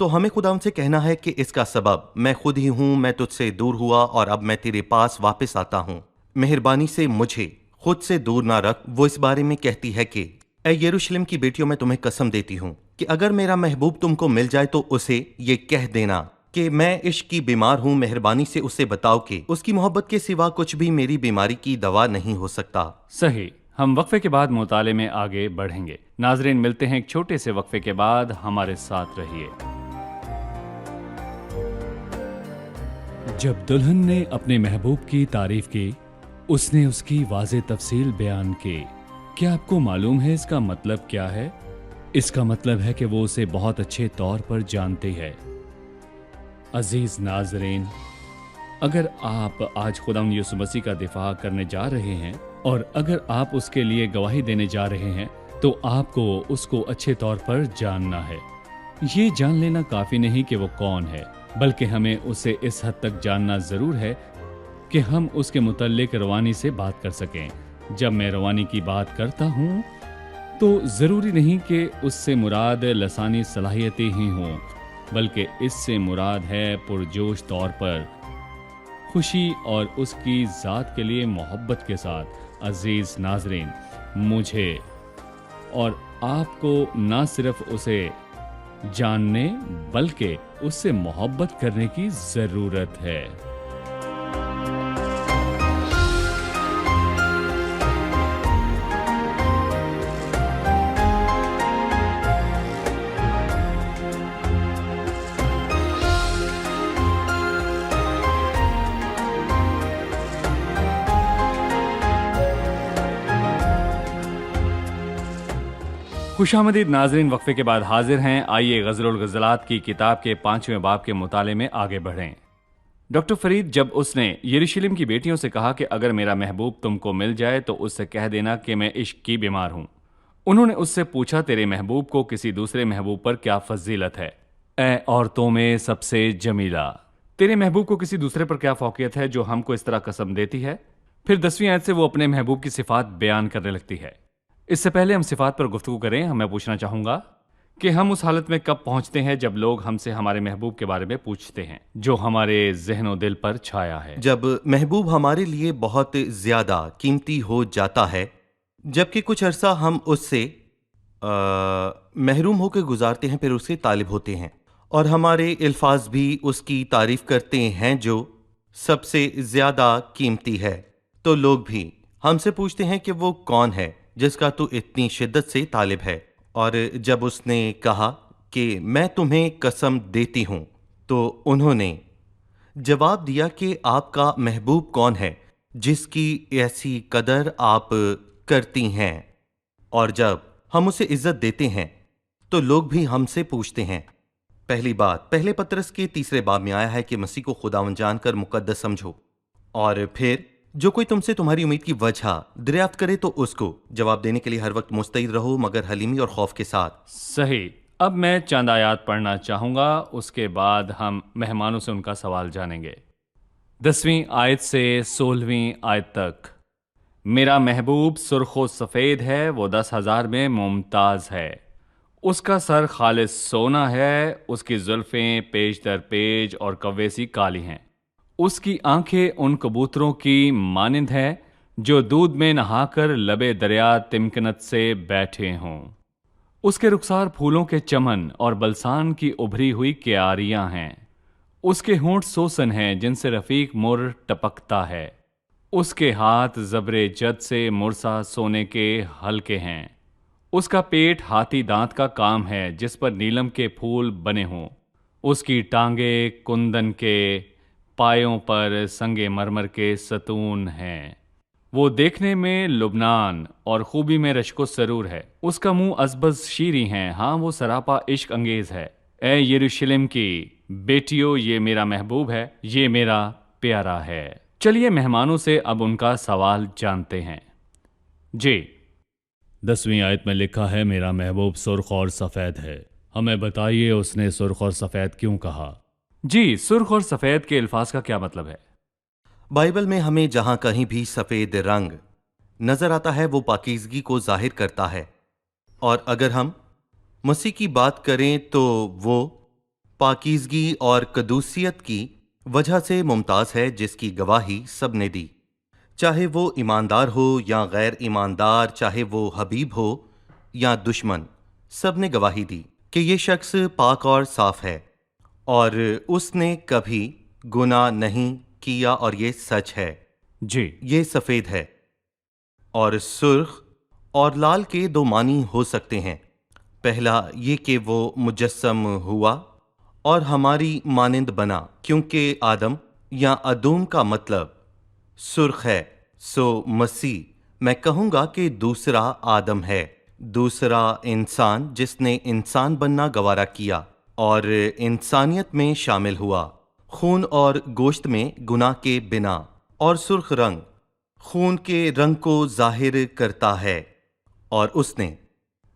تو ہمیں خداوند سے کہنا ہے کہ اس کا سبب میں خود ہی ہوں، میں تجھ سے دور ہوا اور اب میں تیرے پاس واپس آتا ہوں، مہربانی سے مجھے خود سے دور نہ رکھ۔ وہ اس بارے میں کہتی ہے کہ اے یروشلم کی بیٹیوں، میں تمہیں قسم دیتی ہوں کہ اگر میرا محبوب تم کو مل جائے تو اسے یہ کہہ دینا کہ میں عشق کی بیمار ہوں، مہربانی سے اسے بتاؤ کہ اس کی محبت کے سوا کچھ بھی میری بیماری کی دوا نہیں ہو سکتا۔ صحیح، ہم وقفے کے بعد مطالعے میں آگے بڑھیں گے۔ ناظرین، ملتے ہیں ایک چھوٹے سے وقفے کے بعد، ہمارے ساتھ رہیے۔ جب دلہن نے اپنے محبوب کی تعریف کی، اس نے اس کی واضح تفصیل بیان کی۔ کیا آپ کو معلوم ہے اس کا مطلب کیا ہے؟ اس کا مطلب ہے کہ وہ اسے بہت اچھے طور پر جانتی ہے۔ عزیز ناظرین، اگر آپ آج خداوند یسوع مسیح کا دفاع کرنے جا رہے ہیں اور اگر آپ اس کے لیے گواہی دینے جا رہے ہیں تو آپ کو اس کو اچھے طور پر جاننا ہے۔ یہ جان لینا کافی نہیں کہ وہ کون ہے، بلکہ ہمیں اسے اس حد تک جاننا ضرور ہے کہ ہم اس کے متعلق روانی سے بات کر سکیں۔ جب میں روانی کی بات کرتا ہوں تو ضروری نہیں کہ اس سے مراد لسانی صلاحیتیں ہی ہوں، بلکہ اس سے مراد ہے پرجوش طور پر خوشی اور اس کی ذات کے لیے محبت کے ساتھ۔ عزیز ناظرین، مجھے اور آپ کو نہ صرف اسے جاننے بلکہ اس سے محبت کرنے کی ضرورت ہے۔ خوش آمدید ناظرین، وقفے کے بعد حاضر ہیں۔ آئیے غزل الغزلات کی کتاب کے 5ویں باب کے مطالعے میں آگے بڑھیں۔ ڈاکٹر فرید، جب اس نے یروشلم کی بیٹیوں سے کہا کہ اگر میرا محبوب تم کو مل جائے تو اس سے کہہ دینا کہ میں عشق کی بیمار ہوں، انہوں نے اس سے پوچھا تیرے محبوب کو کسی دوسرے محبوب پر کیا فضیلت ہے؟ اے عورتوں میں سب سے جمیلہ، تیرے محبوب کو کسی دوسرے پر کیا فوقیت ہے جو ہم کو اس طرح قسم دیتی ہے؟ پھر 10ویں آیت سے وہ اپنے محبوب کی صفات بیان کرنے لگتی ہے۔ اس سے پہلے ہم صفات پر گفتگو کریں، میں پوچھنا چاہوں گا کہ ہم اس حالت میں کب پہنچتے ہیں جب لوگ ہم سے ہمارے محبوب کے بارے میں پوچھتے ہیں جو ہمارے ذہن و دل پر چھایا ہے؟ جب محبوب ہمارے لیے بہت زیادہ قیمتی ہو جاتا ہے، جبکہ کچھ عرصہ ہم اس سے محروم ہو کے گزارتے ہیں، پھر اس کے طالب ہوتے ہیں اور ہمارے الفاظ بھی اس کی تعریف کرتے ہیں جو سب سے زیادہ قیمتی ہے، تو لوگ بھی ہم سے پوچھتے ہیں کہ وہ کون ہے جس کا تو اتنی شدت سے طالب ہے۔ اور جب اس نے کہا کہ میں تمہیں قسم دیتی ہوں، تو انہوں نے جواب دیا کہ آپ کا محبوب کون ہے جس کی ایسی قدر آپ کرتی ہیں؟ اور جب ہم اسے عزت دیتے ہیں تو لوگ بھی ہم سے پوچھتے ہیں۔ پہلی بات پہلے پطرس کے 3 باب میں آیا ہے کہ مسیح کو خداوند جان کر مقدس سمجھو، اور پھر جو کوئی تم سے تمہاری امید کی وجہ دریافت کرے تو اس کو جواب دینے کے لیے ہر وقت مستعد رہو، مگر حلیمی اور خوف کے ساتھ۔ صحیح۔ اب میں چند آیات پڑھنا چاہوں گا، اس کے بعد ہم مہمانوں سے ان کا سوال جانیں گے۔ 10ویں آیت سے 16ویں آیت تک۔ میرا محبوب سرخ و سفید ہے، وہ 10,000 میں ممتاز ہے، اس کا سر خالص سونا ہے، اس کی زلفیں پیچ در پیچ اور کوے سی کالی ہیں، اس کی آنکھیں ان کبوتروں کی مانند ہیں جو دودھ میں نہا کر لبے دریا تمکنت سے بیٹھے ہوں، اس کے رخسار پھولوں کے چمن اور بلسان کی ابھری ہوئی کیاریاں ہیں، اس کے ہونٹ سوسن ہیں جن سے رفیق مر ٹپکتا ہے، اس کے ہاتھ زبر جد سے مرصع سونے کے ہلکے ہیں، اس کا پیٹ ہاتھی دانت کا کام ہے جس پر نیلم کے پھول بنے ہوں، اس کی ٹانگیں کندن کے، پایوں پر سنگ مرمر کے ستون ہیں، وہ دیکھنے میں لبنان اور خوبی میں رشک و سرور ہے، اس کا منہ ازبز شیریں ہے، ہاں وہ سراپا عشق انگیز ہے۔ اے یروشلم کی بیٹیوں، یہ میرا محبوب ہے، یہ میرا پیارا ہے۔ چلیے مہمانوں سے اب ان کا سوال جانتے ہیں۔ جی 10ویں آیت میں لکھا ہے میرا محبوب سرخ اور سفید ہے، ہمیں بتائیے اس نے سرخ اور سفید کیوں کہا؟ جی، سرخ اور سفید کے الفاظ کا کیا مطلب ہے؟ بائبل میں ہمیں جہاں کہیں بھی سفید رنگ نظر آتا ہے وہ پاکیزگی کو ظاہر کرتا ہے، اور اگر ہم مسیح کی بات کریں تو وہ پاکیزگی اور قدوسیت کی وجہ سے ممتاز ہے، جس کی گواہی سب نے دی، چاہے وہ ایماندار ہو یا غیر ایماندار، چاہے وہ حبیب ہو یا دشمن، سب نے گواہی دی کہ یہ شخص پاک اور صاف ہے، اور اس نے کبھی گناہ نہیں کیا، اور یہ سچ ہے۔ جی، یہ سفید ہے، اور سرخ اور لال کے دو معنی ہو سکتے ہیں۔ پہلا یہ کہ وہ مجسم ہوا اور ہماری مانند بنا، کیونکہ آدم یا ادوم کا مطلب سرخ ہے، سو مسیح میں کہوں گا کہ دوسرا آدم ہے، دوسرا انسان جس نے انسان بننا گوارا کیا اور انسانیت میں شامل ہوا، خون اور گوشت میں گناہ کے بنا، اور سرخ رنگ خون کے رنگ کو ظاہر کرتا ہے، اور اس نے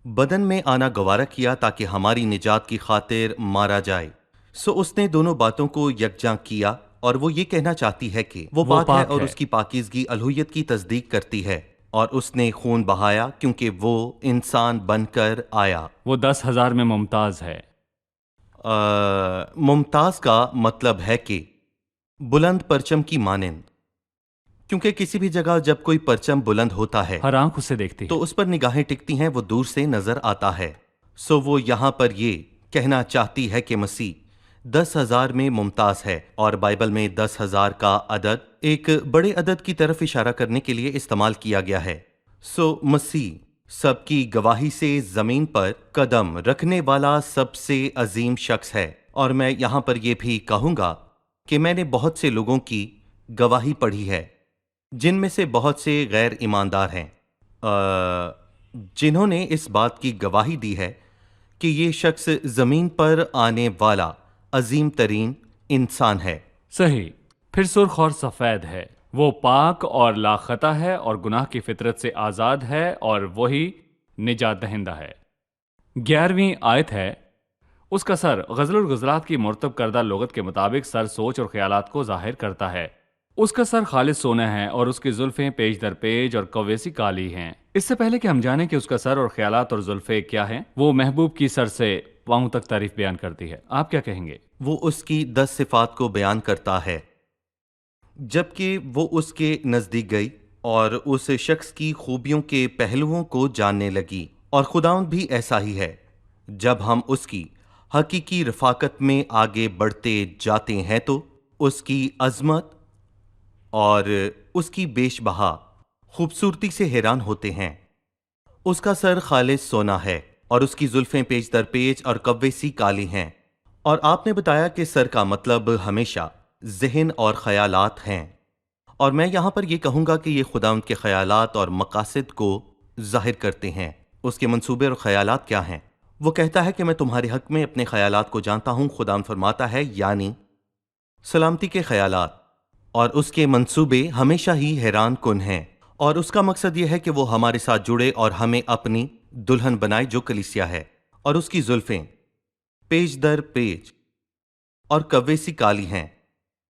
بدن میں آنا گوارا کیا تاکہ ہماری نجات کی خاطر مارا جائے۔ سو اس نے دونوں باتوں کو یکجا کیا، اور وہ یہ کہنا چاہتی ہے کہ وہ پاک ہے، اور اس کی پاکیزگی الوہیت کی تصدیق کرتی ہے، اور اس نے خون بہایا کیونکہ وہ انسان بن کر آیا۔ وہ 10,000 میں ممتاز ہے۔ ممتاز کا مطلب ہے کہ بلند پرچم کی مانند، کیونکہ کسی بھی جگہ جب کوئی پرچم بلند ہوتا ہے ہر آنکھ اسے دیکھتی ہے۔ تو اس پر نگاہیں ٹکتی ہیں، وہ دور سے نظر آتا ہے۔ سو وہ یہاں پر یہ کہنا چاہتی ہے کہ مسیح 10,000 میں ممتاز ہے، اور بائبل میں 10,000 کا عدد ایک بڑے عدد کی طرف اشارہ کرنے کے لیے استعمال کیا گیا ہے۔ سو مسیح سب کی گواہی سے زمین پر قدم رکھنے والا سب سے عظیم شخص ہے، اور میں یہاں پر یہ بھی کہوں گا کہ میں نے بہت سے لوگوں کی گواہی پڑھی ہے، جن میں سے بہت سے غیر ایماندار ہیں، جنہوں نے اس بات کی گواہی دی ہے کہ یہ شخص زمین پر آنے والا عظیم ترین انسان ہے۔ صحیح۔ پھر سرخ اور سفید ہے، وہ پاک اور لاخطا ہے، اور گناہ کی فطرت سے آزاد ہے، اور وہی نجات دہندہ ہے۔ 11ویں آیت ہے، اس کا سر غزل الغزلات کی مرتب کردہ لغت کے مطابق سر سوچ اور خیالات کو ظاہر کرتا ہے۔ اس کا سر خالص سونا ہے، اور اس کی زلفیں پیج در پیج اور کوے سی کالی ہیں۔ اس سے پہلے کہ ہم جانیں کہ اس کا سر اور خیالات اور زلفیں کیا ہیں، وہ محبوب کی سر سے پاؤں تک تعریف بیان کرتی ہے۔ آپ کیا کہیں گے؟ وہ اس کی 10 صفات کو بیان کرتا ہے۔ جبکہ وہ اس کے نزدیک گئی اور اس شخص کی خوبیوں کے پہلوؤں کو جاننے لگی، اور خداوند بھی ایسا ہی ہے۔ جب ہم اس کی حقیقی رفاقت میں آگے بڑھتے جاتے ہیں تو اس کی عظمت اور اس کی بیش بہا خوبصورتی سے حیران ہوتے ہیں۔ اس کا سر خالص سونا ہے، اور اس کی زلفیں پیچ در پیچ اور کوے سی کالی ہیں۔ اور آپ نے بتایا کہ سر کا مطلب ہمیشہ ذہن اور خیالات ہیں، اور میں یہاں پر یہ کہوں گا کہ یہ خداوند کے خیالات اور مقاصد کو ظاہر کرتے ہیں۔ اس کے منصوبے اور خیالات کیا ہیں؟ وہ کہتا ہے کہ میں تمہارے حق میں اپنے خیالات کو جانتا ہوں، خداوند فرماتا ہے، یعنی سلامتی کے خیالات، اور اس کے منصوبے ہمیشہ ہی حیران کن ہیں، اور اس کا مقصد یہ ہے کہ وہ ہمارے ساتھ جڑے اور ہمیں اپنی دلہن بنائے جو کلیسیا ہے۔ اور اس کی زلفیں پیچ در پیچ اور کوے سی کالی ہیں،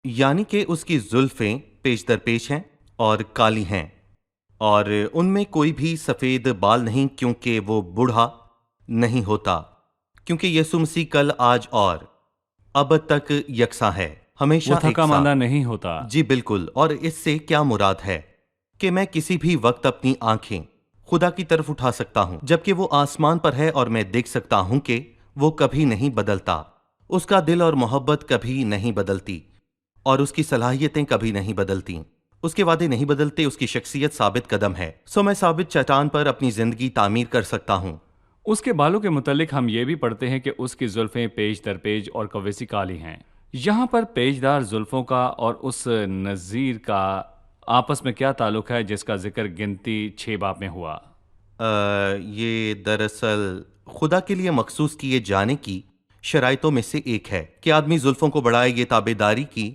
یعنی کہ اس کی زلفیں پیچ در پیچ ہیں اور کالی ہیں، اور ان میں کوئی بھی سفید بال نہیں، کیونکہ وہ بوڑھا نہیں ہوتا، کیونکہ یسوع مسیح کل آج اور ابد تک یکساں ہے، ہمیشہ وہ تھکا یکساں۔ ماندہ نہیں ہوتا۔ جی بالکل، اور اس سے کیا مراد ہے کہ میں کسی بھی وقت اپنی آنکھیں خدا کی طرف اٹھا سکتا ہوں، جبکہ وہ آسمان پر ہے، اور میں دیکھ سکتا ہوں کہ وہ کبھی نہیں بدلتا، اس کا دل اور محبت کبھی نہیں بدلتی، اور اس کی صلاحیتیں کبھی نہیں بدلتی، اس کے وعدے نہیں بدلتے، اس کی شخصیت ثابت قدم ہے۔ سو میں ثابت چٹان پر اپنی زندگی تعمیر کر سکتا ہوں۔ اس کے بالوں کے متعلق ہم یہ بھی پڑھتے ہیں کہ اس کی زلفیں پیچ در پیچ اور کوے سی کالی ہیں۔ یہاں پر پیچ دار زلفوں کا اور اس نذیر کا آپس میں کیا تعلق ہے جس کا ذکر گنتی 6 باب میں ہوا؟ یہ دراصل خدا کے لیے مخصوص کیے جانے کی شرائطوں میں سے ایک ہے کہ آدمی زلفوں کو بڑھائے، یہ تابع داری کی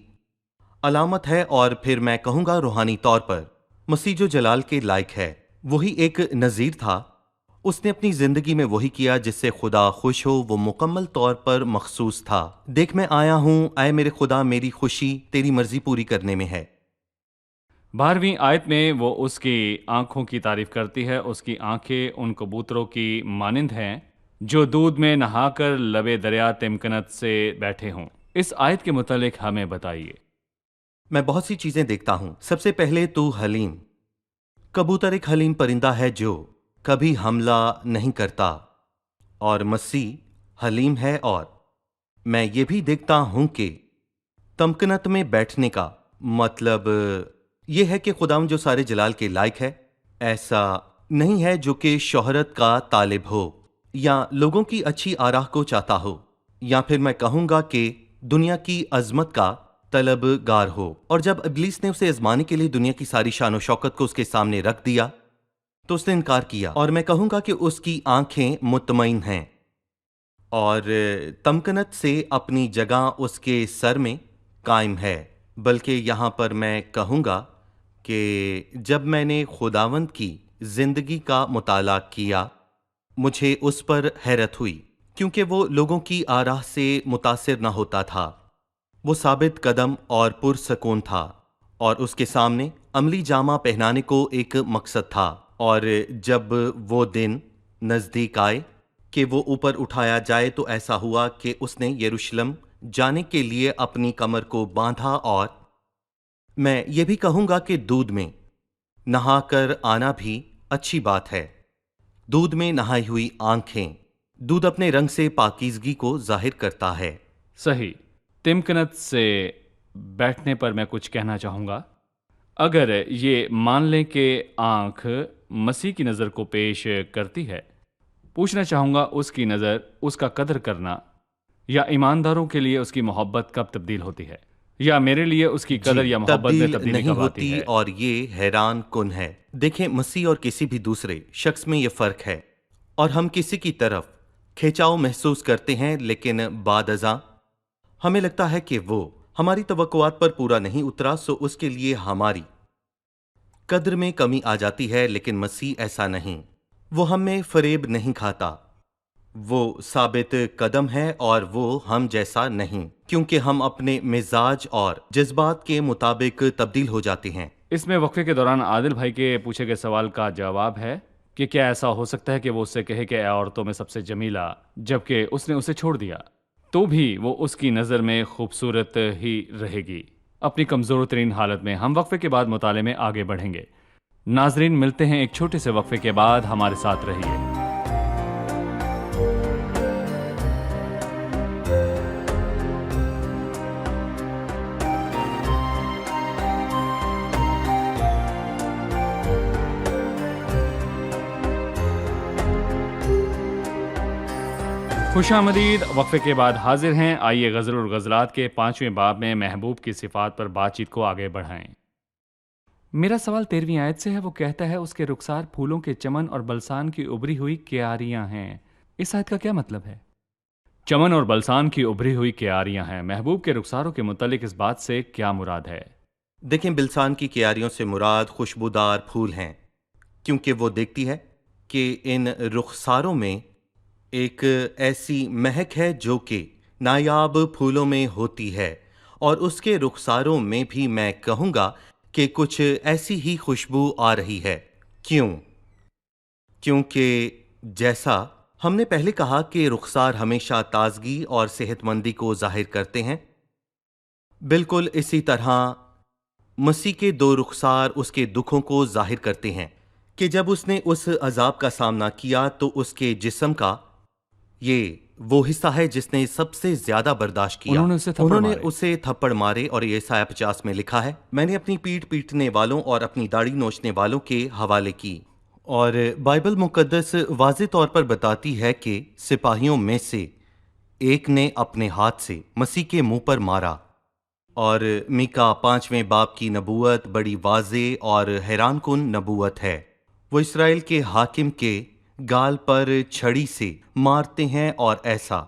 علامت ہے، اور پھر میں کہوں گا روحانی طور پر مسیح جو جلال کے لائق ہے، وہی ایک نذیر تھا، اس نے اپنی زندگی میں وہی کیا جس سے خدا خوش ہو، وہ مکمل طور پر مخصوص تھا۔ دیکھ میں آیا ہوں، اے میرے خدا، میری خوشی تیری مرضی پوری کرنے میں ہے۔ 12ویں آیت میں وہ اس کی آنکھوں کی تعریف کرتی ہے، اس کی آنکھیں ان کبوتروں کی مانند ہیں جو دودھ میں نہا کر لبے دریا تمکنت سے بیٹھے ہوں۔ اس آیت کے متعلق ہمیں بتائیے۔ میں بہت سی چیزیں دیکھتا ہوں۔ سب سے پہلے تو حلیم۔ کبوتر ایک حلیم پرندہ ہے جو کبھی حملہ نہیں کرتا، اور مسیح حلیم ہے۔ اور میں یہ بھی دیکھتا ہوں کہ تمکنت میں بیٹھنے کا مطلب یہ ہے کہ خداوند جو سارے جلال کے لائق ہے، ایسا نہیں ہے جو کہ شہرت کا طالب ہو یا لوگوں کی اچھی آراہ کو چاہتا ہو، یا پھر میں کہوں گا کہ دنیا کی عظمت کا طلبگار ہو۔ اور جب ابلیس نے اسے آزمانے کے لیے دنیا کی ساری شان و شوکت کو اس کے سامنے رکھ دیا تو اس نے انکار کیا، اور میں کہوں گا کہ اس کی آنکھیں مطمئن ہیں اور تمکنت سے اپنی جگہ اس کے سر میں قائم ہے۔ بلکہ یہاں پر میں کہوں گا کہ جب میں نے خداوند کی زندگی کا مطالعہ کیا، مجھے اس پر حیرت ہوئی، کیونکہ وہ لوگوں کی آراہ سے متاثر نہ ہوتا تھا۔ وہ ثابت قدم اور پرسکون تھا، اور اس کے سامنے عملی جامہ پہنانے کو ایک مقصد تھا۔ اور جب وہ دن نزدیک آئے کہ وہ اوپر اٹھایا جائے تو ایسا ہوا کہ اس نے یروشلم جانے کے لیے اپنی کمر کو باندھا۔ اور میں یہ بھی کہوں گا کہ دودھ میں نہا کر آنا بھی اچھی بات ہے۔ دودھ میں نہائی ہوئی آنکھیں، دودھ اپنے رنگ سے پاکیزگی کو ظاہر کرتا ہے۔ صحیح۔ تمکنت سے بیٹھنے پر میں کچھ کہنا چاہوں گا۔ اگر یہ مان لیں کہ آنکھ مسیح کی نظر کو پیش کرتی ہے، پوچھنا چاہوں گا اس کی نظر، اس کا قدر کرنا یا ایمانداروں کے لیے اس کی محبت کب تبدیل ہوتی ہے، یا میرے لیے اس کی قدر یا محبت میں تبدیلی نہیں کب آتی ہوتی، ہے؟ اور یہ حیران کن ہے۔ دیکھیں، مسیح اور کسی بھی دوسرے شخص میں یہ فرق ہے، اور ہم کسی کی طرف کھینچاؤ محسوس کرتے ہیں، لیکن بعد ازاں ہمیں لگتا ہے کہ وہ ہماری توقعات پر پورا نہیں اترا، سو اس کے لیے ہماری قدر میں کمی آ جاتی ہے۔ لیکن مسیح ایسا نہیں، وہ ہم میں فریب نہیں کھاتا، وہ ثابت قدم ہے اور وہ ہم جیسا نہیں، کیونکہ ہم اپنے مزاج اور جذبات کے مطابق تبدیل ہو جاتے ہیں۔ اس میں وقفے کے دوران عادل بھائی کے پوچھے گئے سوال کا جواب ہے کہ کیا ایسا ہو سکتا ہے کہ وہ اس سے کہے کہ اے عورتوں میں سب سے جمیلہ، جبکہ اس نے اسے چھوڑ دیا، تو بھی وہ اس کی نظر میں خوبصورت ہی رہے گی اپنی کمزور ترین حالت میں۔ ہم وقفے کے بعد مطالعے میں آگے بڑھیں گے۔ ناظرین، ملتے ہیں ایک چھوٹے سے وقفے کے بعد، ہمارے ساتھ رہیے۔ خوش آمدید، وقفے کے بعد حاضر ہیں۔ آئیے غزل اور غزلات کے 5ویں باب میں محبوب کی صفات پر بات چیت کو آگے بڑھائیں۔ میرا سوال 13ویں آیت سے ہے۔ وہ کہتا ہے اس کے رخسار پھولوں کے چمن اور بلسان کی ابری ہوئی کیاریاں ہیں۔ اس آیت کا کیا مطلب ہے؟ چمن اور بلسان کی ابری ہوئی کیاریاں ہیں۔ محبوب کے رخساروں کے متعلق اس بات سے کیا مراد ہے؟ دیکھیں، بلسان کی کیاریوں سے مراد خوشبودار پھول ہیں، کیونکہ وہ دیکھتی ہے کہ ان رخساروں میں ایک ایسی مہک ہے جو کہ نایاب پھولوں میں ہوتی ہے، اور اس کے رخساروں میں بھی میں کہوں گا کہ کچھ ایسی ہی خوشبو آ رہی ہے۔ کیونکہ جیسا ہم نے پہلے کہا کہ رخسار ہمیشہ تازگی اور صحت مندی کو ظاہر کرتے ہیں، بالکل اسی طرح مسیح کے 2 رخسار اس کے دکھوں کو ظاہر کرتے ہیں کہ جب اس نے اس عذاب کا سامنا کیا تو اس کے جسم کا یہ وہ حصہ ہے جس نے سب سے زیادہ برداشت کیا۔ انہوں نے اسے تھپڑ مارے، اور یہ یسایہ 50 میں لکھا ہے، میں نے اپنی پیٹھ پیٹنے والوں اور اپنی داڑھی نوچنے والوں کے حوالے کی۔ اور بائبل مقدس واضح طور پر بتاتی ہے کہ سپاہیوں میں سے ایک نے اپنے ہاتھ سے مسیح کے منہ پر مارا۔ اور میکا 5ویں باب کی نبوت بڑی واضح اور حیران کن نبوت ہے۔ وہ اسرائیل کے حاکم کے گال پر چھڑی سے مارتے ہیں، اور ایسا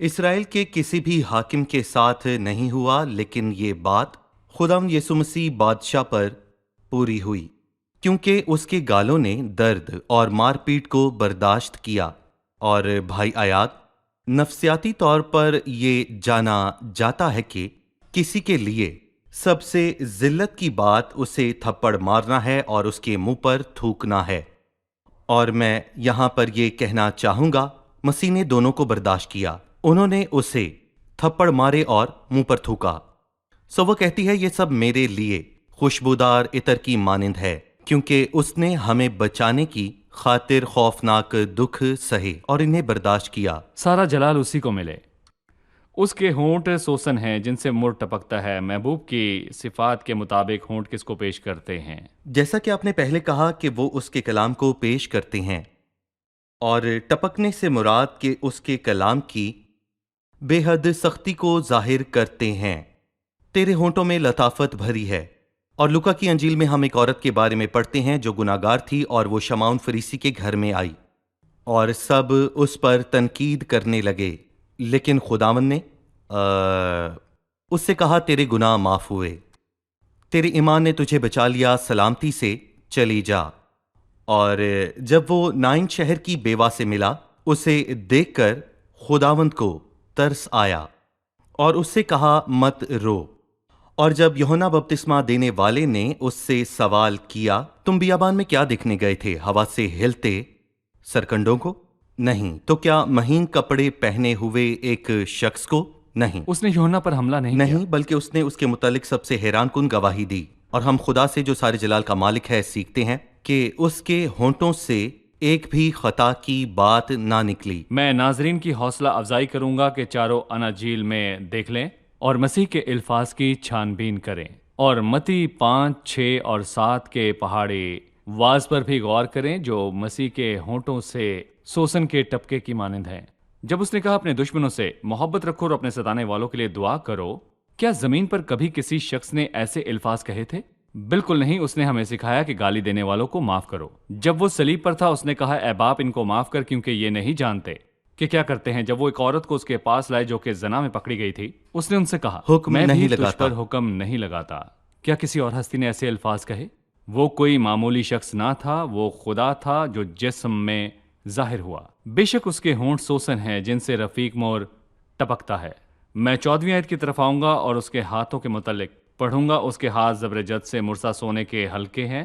اسرائیل کے کسی بھی حاکم کے ساتھ نہیں ہوا، لیکن یہ بات خداوند یسوع مسیح بادشاہ پر پوری ہوئی، کیونکہ اس کے گالوں نے درد اور مار پیٹ کو برداشت کیا۔ اور بھائی آیات، نفسیاتی طور پر یہ جانا جاتا ہے کہ کسی کے لیے سب سے ذلت کی بات اسے تھپڑ مارنا ہے اور اس کے منہ پر تھوکنا ہے۔ اور میں یہاں پر یہ کہنا چاہوں گا مسیح نے دونوں کو برداشت کیا۔ انہوں نے اسے تھپڑ مارے اور منہ پر تھوکا۔ سو وہ کہتی ہے یہ سب میرے لیے خوشبودار عطر کی مانند ہے، کیونکہ اس نے ہمیں بچانے کی خاطر خوفناک دکھ سہے اور انہیں برداشت کیا۔ سارا جلال اسی کو ملے۔ اس کے ہونٹ سوسن ہیں جن سے مر ٹپکتا ہے۔ محبوب کی صفات کے مطابق ہونٹ کس کو پیش کرتے ہیں؟ جیسا کہ آپ نے پہلے کہا کہ وہ اس کے کلام کو پیش کرتے ہیں، اور ٹپکنے سے مراد کہ اس کے کلام کی بے حد سختی کو ظاہر کرتے ہیں۔ تیرے ہونٹوں میں لطافت بھری ہے۔ اور لوکا کی انجیل میں ہم ایک عورت کے بارے میں پڑھتے ہیں جو گناہگار تھی، اور وہ شمعون فریسی کے گھر میں آئی اور سب اس پر تنقید کرنے لگے، لیکن خداوند نے اس سے کہا تیرے گناہ معاف ہوئے، تیرے ایمان نے تجھے بچا لیا، سلامتی سے چلی جا۔ اور جب وہ نائن شہر کی بیوہ سے ملا، اسے دیکھ کر خداوند کو ترس آیا اور اس سے کہا مت رو۔ اور جب یوحنا بپتسمہ دینے والے نے اس سے سوال کیا تم بیابان میں کیا دیکھنے گئے تھے؟ ہوا سے ہلتے سرکنڈوں کو؟ نہیں۔ تو کیا مہین کپڑے پہنے ہوئے ایک شخص کو؟ نہیں۔ اس نے یوحنا پر حملہ نہیں کیا۔ نہیں، بلکہ اس نے اس کے متعلق سب سے حیران کن گواہی دی۔ اور ہم خدا سے جو سارے جلال کا مالک ہے سیکھتے ہیں کہ اس کے ہونٹوں سے ایک بھی خطا کی بات نہ نکلی۔ میں ناظرین کی حوصلہ افزائی کروں گا کہ چاروں اناجیل میں دیکھ لیں اور مسیح کے الفاظ کی چھان بین کریں، اور متی 5، 6 اور 7 کے پہاڑی واز پر بھی غور کریں جو مسیح کے ہونٹوں سے سوسن کے ٹپکے کی مانند ہیں۔ جب اس نے کہا اپنے دشمنوں سے محبت رکھو اور اپنے ستانے والوں کے لیے دعا کرو، کیا زمین پر کبھی کسی شخص نے ایسے الفاظ کہے تھے؟ بالکل نہیں۔ اس نے ہمیں سکھایا کہ گالی دینے والوں کو معاف کرو۔ جب وہ صلیب پر تھا اس نے کہا اے باپ ان کو معاف کر کیونکہ یہ نہیں جانتے کہ کیا کرتے ہیں۔ جب وہ ایک عورت کو اس کے پاس لائے جو کہ زنا میں پکڑی گئی تھی، اس نے ان سے کہا حکم میں نہیں بھی تجھ لگاتا۔ پر حکم نہیں لگاتا۔ کیا کسی اور ہستی نے ایسے الفاظ کہے؟ وہ کوئی معمولی شخص نہ تھا، وہ خدا تھا جو جسم میں ظاہر ہوا۔ بے شک اس کے ہونٹ سوسن ہیں جن سے رفیق مور ٹپکتا ہے۔ میں 14ویں آیت کی طرف آؤں گا اور اس کے ہاتھوں کے متعلق پڑھوں گا۔ اس کے ہاتھ زبرجد سے مرصع سونے کے ہلکے ہیں۔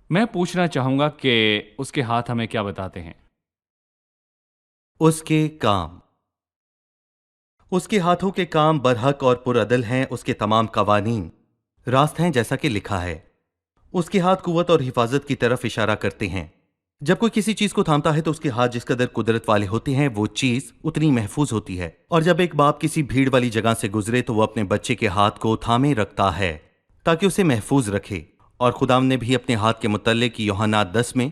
میں پوچھنا چاہوں گا کہ اس کے ہاتھ ہمیں کیا بتاتے ہیں؟ اس کے کام، اس کے ہاتھوں کے کام برحق اور پرعدل ہیں، اس کے تمام قوانین راست ہیں جیسا کہ لکھا ہے۔ اس کے ہاتھ قوت اور حفاظت کی طرف اشارہ کرتے ہیں۔ جب کوئی کسی چیز کو تھامتا ہے تو اس کے ہاتھ جس قدر قدرت والے ہوتے ہیں وہ چیز اتنی محفوظ ہوتی ہے۔ اور جب ایک باپ کسی بھیڑ والی جگہ سے گزرے تو وہ اپنے بچے کے ہاتھ کو تھامے رکھتا ہے تاکہ اسے محفوظ رکھے۔ اور خدا نے بھی اپنے ہاتھ کے متعلق یوحنا 10 میں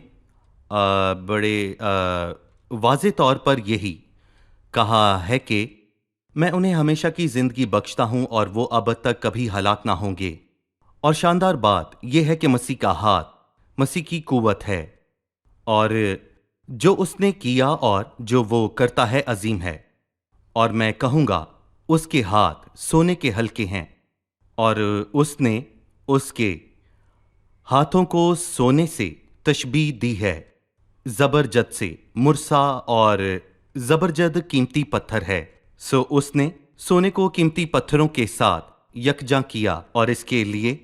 بڑے واضح طور پر یہی کہا ہے کہ میں انہیں ہمیشہ کی زندگی بخشتا ہوں اور وہ ابد تک کبھی ہلاک نہ ہوں گے۔ اور شاندار بات یہ ہے کہ مسیح کا ہاتھ مسیح کی قوت ہے، اور جو اس نے کیا اور جو وہ کرتا ہے عظیم ہے۔ اور میں کہوں گا اس کے ہاتھ سونے کے ہلکے ہیں، اور اس نے اس کے ہاتھوں کو سونے سے تشبیہ دی ہے، زبرجد سے۔ مرصع اور زبرجد قیمتی پتھر ہے، سو اس نے سونے کو قیمتی پتھروں کے ساتھ یکجاں کیا۔ اور اس کے لیے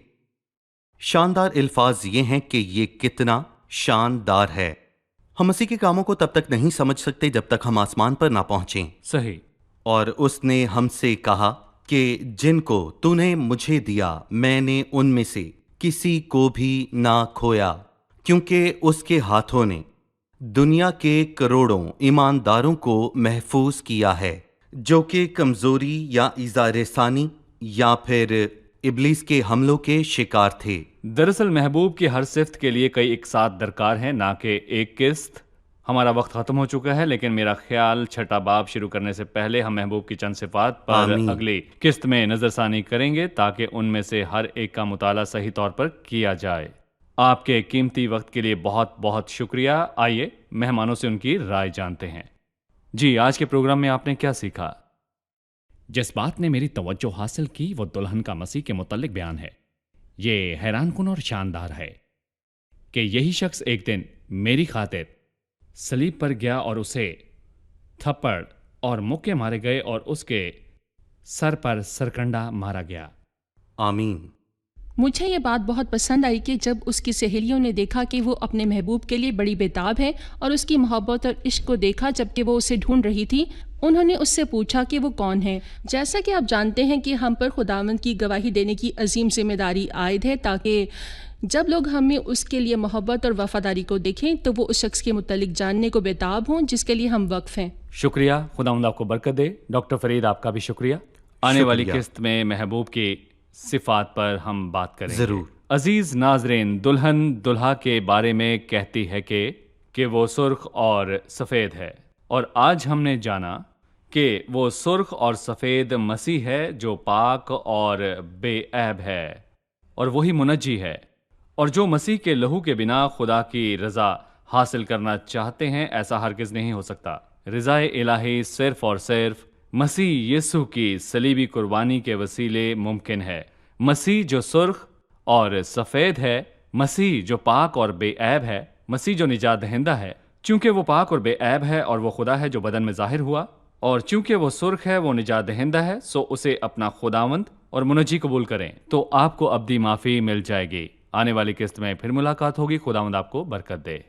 شاندار الفاظ یہ ہیں کہ یہ کتنا شاندار ہے۔ ہم مسیح کے کاموں کو تب تک نہیں سمجھ سکتے جب تک ہم آسمان پر نہ پہنچیں۔ صحیح۔ اور اس نے ہم سے کہا کہ جن کو تو نے مجھے دیا میں نے ان میں سے کسی کو بھی نہ کھویا، کیونکہ اس کے ہاتھوں نے دنیا کے کروڑوں ایمانداروں کو محفوظ کیا ہے جو کہ کمزوری یا ایذا رسانی یا پھر ابلیس کے حملوں کے شکار تھے۔ دراصل محبوب کی ہر صفت کے لیے کئی اقساط درکار ہیں، نہ کہ ایک قسط۔ ہمارا وقت ختم ہو چکا ہے، لیکن میرا خیال چھٹا باب شروع کرنے سے پہلے ہم محبوب کی چند صفات پر آمین۔ اگلی قسط میں نظر ثانی کریں گے تاکہ ان میں سے ہر ایک کا مطالعہ صحیح طور پر کیا جائے۔ آپ کے قیمتی وقت کے لیے بہت بہت شکریہ۔ آئیے مہمانوں سے ان کی رائے جانتے ہیں۔ جی، آج کے پروگرام میں آپ نے کیا سیکھا؟ جس بات نے میری توجہ حاصل کی وہ دلہن کا مسیح کے متعلق بیان ہے۔ یہ حیران کن اور شاندار ہے کہ یہی شخص ایک دن میری خاطر صلیب پر گیا اور اسے تھپڑ اور مکے مارے گئے اور اس کے سر پر سرکنڈا مارا گیا۔ آمین۔ مجھے یہ بات بہت پسند آئی کہ جب اس کی سہیلیوں نے دیکھا کہ وہ اپنے محبوب کے لیے بڑی بےتاب ہے اور اس کی محبت اور عشق کو دیکھا جبکہ وہ اسے ڈھونڈ رہی تھی، انہوں نے اس سے پوچھا کہ وہ کون ہے۔ جیسا کہ آپ جانتے ہیں کہ ہم پر خداوند کی گواہی دینے کی عظیم ذمہ داری عائد ہے تاکہ جب لوگ ہمیں اس کے لیے محبت اور وفاداری کو دیکھیں تو وہ اس شخص کے متعلق جاننے کو بےتاب ہوں جس کے لیے ہم وقف ہیں۔ شکریہ، خداوند آپ کو برکت دے۔ ڈاکٹر فرید آپ کا بھی شکریہ۔ آنے والی قسط میں محبوب کی صفات پر ہم بات کریں گے۔ ضرور۔ عزیز ناظرین، دلہن دلہا کے بارے میں کہتی ہے کہ وہ سرخ اور سفید ہے، اور آج ہم نے جانا کہ وہ سرخ اور سفید مسیح ہے جو پاک اور بے عیب ہے، اور وہی منجی ہے، اور جو مسیح کے لہو کے بنا خدا کی رضا حاصل کرنا چاہتے ہیں ایسا ہرگز نہیں ہو سکتا۔ رضا الہی صرف اور صرف مسیح یسوع کی صلیبی قربانی کے وسیلے ممکن ہے۔ مسیح جو سرخ اور سفید ہے، مسیح جو پاک اور بے عیب ہے، مسیح جو نجات دہندہ ہے، چونکہ وہ پاک اور بے عیب ہے اور وہ خدا ہے جو بدن میں ظاہر ہوا، اور چونکہ وہ سرخ ہے، وہ نجات دہندہ ہے، سو اسے اپنا خداوند اور منجی قبول کریں تو آپ کو ابدی معافی مل جائے گی۔ آنے والی قسط میں پھر ملاقات ہوگی۔ خداوند آپ کو برکت دے۔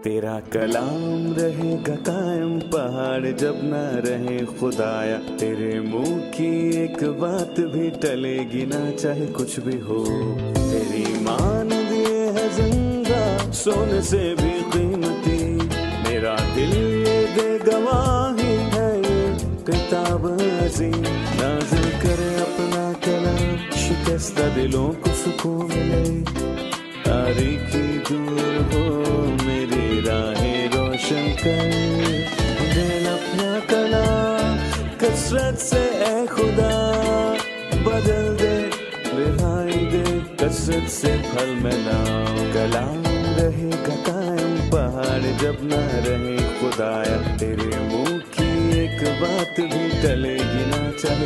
تیرا کلام رہے گا قائم، پہاڑ جب نہ رہے خدایا، تیرے منہ کی ایک بات بھی ٹلے گی نہ چاہے کچھ بھی ہو، تیری مانند یہ ہے زندہ سونے سے بھی قیمتی، میرا دل یہ دے گواہی ہے یہ کتاب عظیم، نازل کرے اپنا کلام، شکستہ دلوں کو سکون ملے، تاریکی دور ہو میری راہیں روشن کر، دل اپنا کلام کثرت سے اے خدا بدل دے، رہائی دے کثرت سے پھل ملاؤ، کلام رہے گا قائم، پہاڑ جب نہ رہے خدایا، تیرے منہ کی ایک بات بھی ٹلے گی نہ چاہے